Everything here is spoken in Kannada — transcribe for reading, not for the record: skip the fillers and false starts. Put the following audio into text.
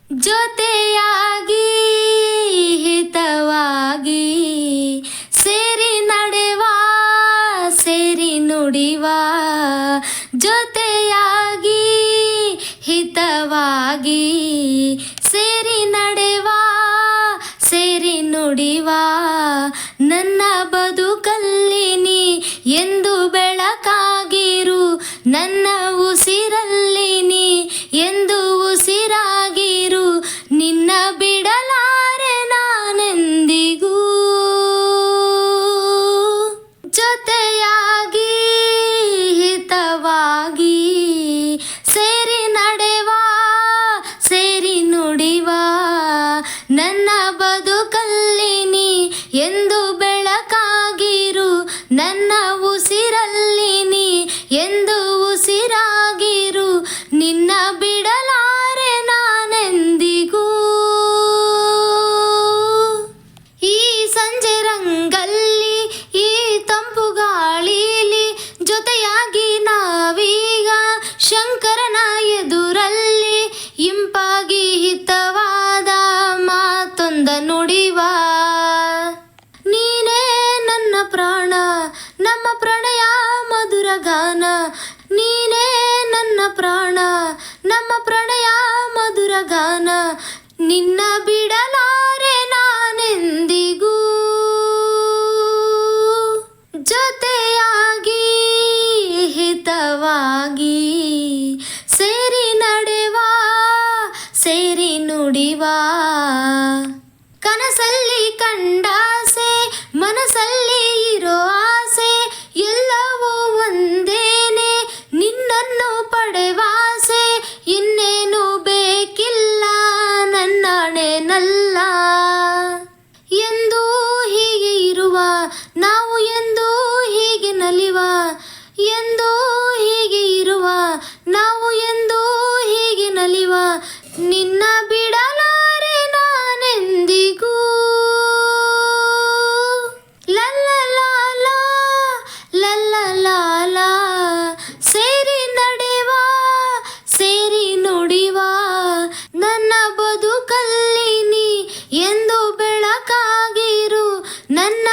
ಜೊತೆಯಾಗಿ ಹಿತವಾಗಿ ಸೇರಿ ನಡೆವ ಸೇರಿ ನುಡಿವ ಜೊತೆಯಾಗಿ ಹಿತವಾಗಿ ಸೇರಿ ನಡೆವ ಸೇರಿ ನುಡಿವ ನನ್ನ ಬದುಕಲ್ಲಿ ನೀ ಎಂದು ಬೆಳಕಾಗಿರು ನನ್ನ ಉಸಿರಲ್ಲಿ ನೀ ಎಂದು ಉಸಿರಾಗಿರು ನಿನ್ನ ಬಿಡಲಾರೆ ನಾನೆಂದಿಗೂ ಜೊತೆಯಾಗಿ ಹಿತವಾಗಿ ಸೇರಿ ನಡೆವ ಸೇರಿ ನುಡಿವ ನನ್ನ ಬದುಕಲ್ಲಿ ನೀ ಎಂದು ಬೆಳಕಾಗಿರು ನನ್ನ ಉಸಿರಲ್ಲಿ ನೀ ಎಂದು ಉಸಿರಾಗಿರು ನಿನ್ನ ಬಿಡಲಾರೆ ನಾನೆಂದಿಗೂ ಈ ಸಂಜೆ ರಂಗಲ್ಲಿ ಈ ತಂಪು ಗಾಳಿಲಿ ಜೊತೆಯಾಗಿ ನಾವೀಗ ಶಂಕರನ ಎದುರಲ್ಲಿ ಇಂಪಾಗಿ ಹಿತವಾದ ಮಾತೊಂದ ನುಡಿವ ನೀನೇ ನನ್ನ ಪ್ರಾಣ ನಮ್ಮ ಪ್ರಣಯ ಮಧುರ ಗಾನ ನೀನೇ ನನ್ನ ಪ್ರಾಣ ನಮ್ಮ ಪ್ರಣಯ ಮಧುರ ಗಾನ ನಿನ್ನ ಬಿಡಲಾರೆ ನಾನೆಂದಿಗೂ ಜೊತೆಯಾಗಿ ಹಿತವಾಗಿ ಸೇರಿ ನಡೆವ ಸೇರಿ ನುಡಿವ ಕನಸಲ್ಲಿ ಕಂಡಾಸೆ ಮನಸ್ಸಲ್ಲಿ ಇರೋ ಆಸೆ ಎಲ್ಲವೂ ಒಂದೇನೆ ನಿನ್ನನ್ನು ಪಡೆವಾಸೆ ಇನ್ನೇನು ಬೇಕಿಲ್ಲ ನನ್ನಾಣೆನಲ್ಲ ಎಂದೂ ಹೀಗೆ ಇರುವ ನಾವು ಎಂದೂ ಹೀಗೆ ನಲಿವ ಎಂದೂ ಹೀಗೆ ಇರುವ ನಾವು ಎಂದೂ ಹೀಗೆ ನಲಿವ ನಿನ್ನ ಬಿಡಲಾರೆ ನಾನೆಂದಿಗೂ ಲಲ್ಲಲಾಲ ಲಲ್ಲಲಾಲ ಸೇರಿ ನಡೆವ ಸೇರಿ ನುಡಿವ ನನ್ನ ಬದುಕಲ್ಲಿ ನೀ ಎಂದು ಬೆಳಕಾಗಿರು ನನ್ನ